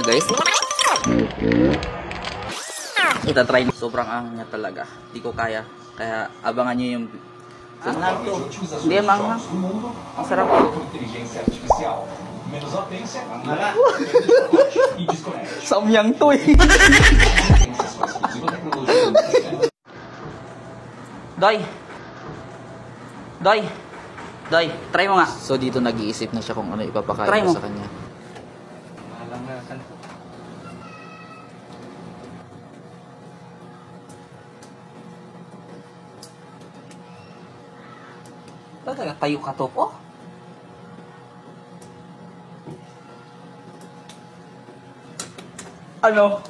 Guys, itatry niyo. Sobrang anghang niya talaga. Di ko kaya. Kaya abangan niyo yung... Anghang to. Hindi, manghang. Ang sarap. Samyang to eh. Doy! Doy! Doy, try mo nga. So dito nag-iisip na siya kung ano ipapakain Try mo sa kanya. Talaga, tayo ka to po? Ano?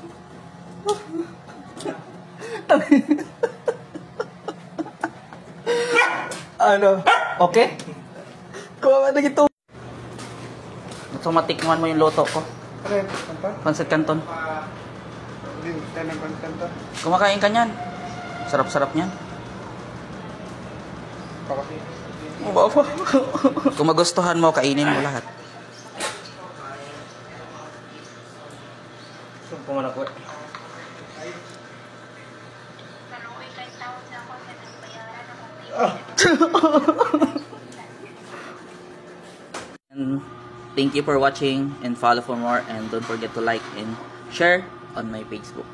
Ano? Okay? Kuha na ito. Gusto matikman mo yung loto ko. Pancit Canton. Kumakain ka niyan. Sarap-sarap niyan. Baba. Kung magustuhan mo, kainin mo lahat. Puman ako. And thank you for watching and follow for more, and don't forget to like and share on my Facebook.